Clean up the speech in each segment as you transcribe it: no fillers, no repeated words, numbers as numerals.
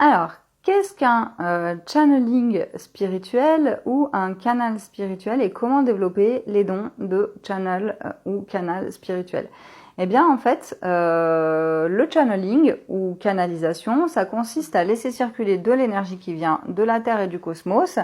Alors, qu'est-ce qu'un channeling spirituel ou un canal spirituel et comment développer les dons de channel ou canal spirituel? Eh bien, en fait, le channeling ou canalisation, ça consiste à laisser circuler de l'énergie qui vient de la Terre et du cosmos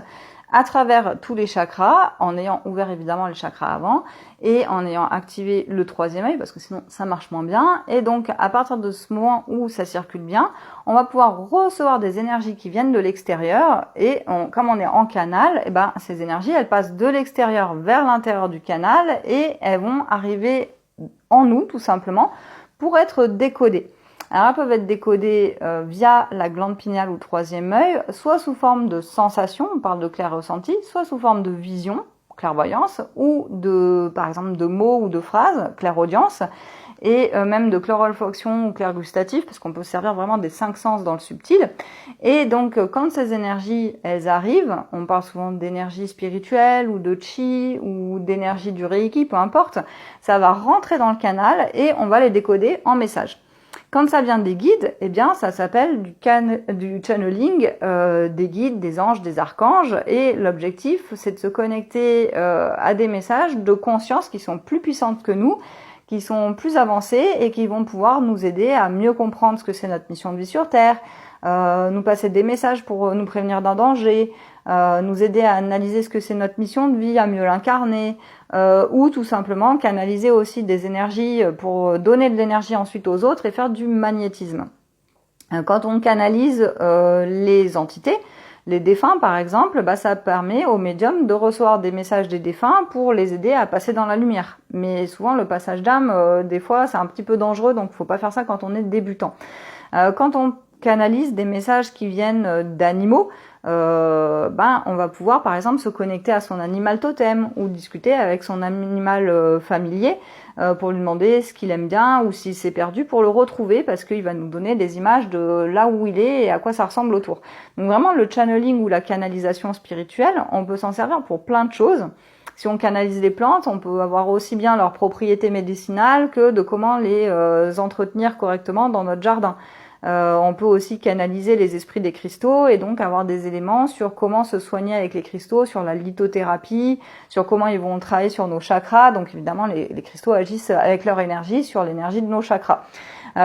à travers tous les chakras, en ayant ouvert évidemment les chakras avant et en ayant activé le troisième œil, parce que sinon ça marche moins bien. Et donc, à partir de ce moment où ça circule bien, on va pouvoir recevoir des énergies qui viennent de l'extérieur et comme on est en canal, eh ben, ces énergies, elles passent de l'extérieur vers l'intérieur du canal et elles vont arriver en nous, tout simplement, pour être décodées. Alors, elles peuvent être décodées via la glande pinéale ou troisième œil, soit sous forme de sensation, on parle de clair ressenti, soit sous forme de vision, clairvoyance, ou de, par exemple, de mots ou de phrases, clairaudience, et même de clairolfaction ou clairgustatif, parce qu'on peut servir vraiment des 5 sens dans le subtil. Et donc, quand ces énergies, elles arrivent, on parle souvent d'énergie spirituelle ou de chi ou d'énergie du Reiki, peu importe, ça va rentrer dans le canal et on va les décoder en messages. Quand ça vient des guides, eh bien, ça s'appelle du channeling des guides, des anges, des archanges. Et l'objectif, c'est de se connecter à des messages de conscience qui sont plus puissantes que nous, qui sont plus avancées et qui vont pouvoir nous aider à mieux comprendre ce que c'est notre mission de vie sur Terre, nous passer des messages pour nous prévenir d'un danger, nous aider à analyser ce que c'est notre mission de vie, à mieux l'incarner, ou tout simplement canaliser aussi des énergies pour donner de l'énergie ensuite aux autres et faire du magnétisme. Quand on canalise les entités, les défunts par exemple, bah, ça permet aux médiums de recevoir des messages des défunts pour les aider à passer dans la lumière. Mais souvent le passage d'âme, des fois c'est un petit peu dangereux, donc il ne faut pas faire ça quand on est débutant. Quand on canalise des messages qui viennent d'animaux, on va pouvoir par exemple se connecter à son animal totem ou discuter avec son animal familier pour lui demander ce qu'il aime bien ou s'il s'est perdu pour le retrouver parce qu'il va nous donner des images de là où il est et à quoi ça ressemble autour. Donc vraiment le channeling ou la canalisation spirituelle, on peut s'en servir pour plein de choses. Si on canalise les plantes, on peut avoir aussi bien leurs propriétés médicinales que de comment les entretenir correctement dans notre jardin. On peut aussi canaliser les esprits des cristaux et donc avoir des éléments sur comment se soigner avec les cristaux, sur la lithothérapie, sur comment ils vont travailler sur nos chakras. Donc évidemment, les cristaux agissent avec leur énergie sur l'énergie de nos chakras.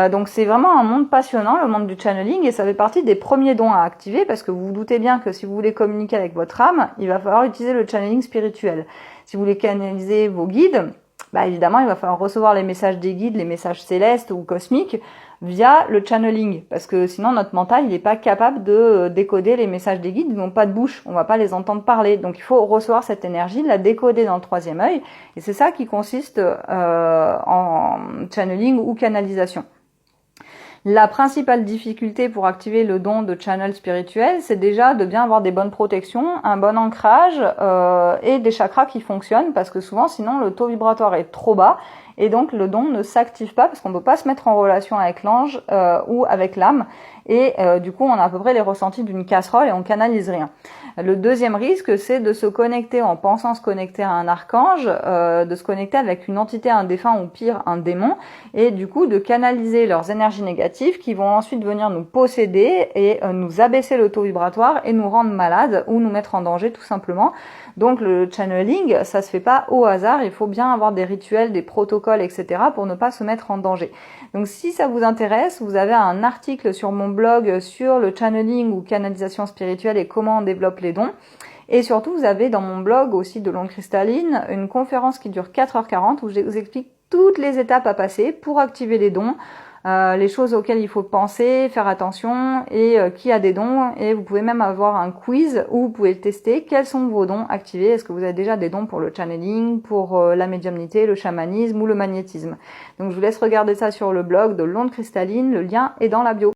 Donc c'est vraiment un monde passionnant, le monde du channeling, et ça fait partie des premiers dons à activer parce que vous vous doutez bien que si vous voulez communiquer avec votre âme, il va falloir utiliser le channeling spirituel. Si vous voulez canaliser vos guides, bah évidemment, il va falloir recevoir les messages des guides, les messages célestes ou cosmiques via le channeling, parce que sinon notre mental il n'est pas capable de décoder les messages des guides, ils n'ont pas de bouche, on va pas les entendre parler, donc il faut recevoir cette énergie, la décoder dans le troisième œil, et c'est ça qui consiste en channeling ou canalisation. La principale difficulté pour activer le don de channel spirituel, c'est déjà de bien avoir des bonnes protections, un bon ancrage et des chakras qui fonctionnent, parce que souvent sinon le taux vibratoire est trop bas et donc le don ne s'active pas parce qu'on ne peut pas se mettre en relation avec l'ange ou avec l'âme et du coup on a à peu près les ressentis d'une casserole et on canalise rien. Le deuxième risque, c'est de se connecter en pensant se connecter à un archange, de se connecter avec une entité, un défunt ou pire un démon, et du coup de canaliser leurs énergies négatives qui vont ensuite venir nous posséder et nous abaisser le taux vibratoire et nous rendre malades ou nous mettre en danger tout simplement. Donc le channeling, ça se fait pas au hasard, il faut bien avoir des rituels, des protocoles, etc. pour ne pas se mettre en danger. Donc si ça vous intéresse, vous avez un article sur mon blog sur le channeling ou canalisation spirituelle et comment on développe les dons. Et surtout, vous avez dans mon blog aussi de l'onde cristalline une conférence qui dure 4h40 où je vous explique toutes les étapes à passer pour activer les dons, les choses auxquelles il faut penser, faire attention et qui a des dons. Et vous pouvez même avoir un quiz où vous pouvez tester quels sont vos dons activés. Est-ce que vous avez déjà des dons pour le channeling, pour la médiumnité, le chamanisme ou le magnétisme. Donc je vous laisse regarder ça sur le blog de l'onde cristalline, le lien est dans la bio.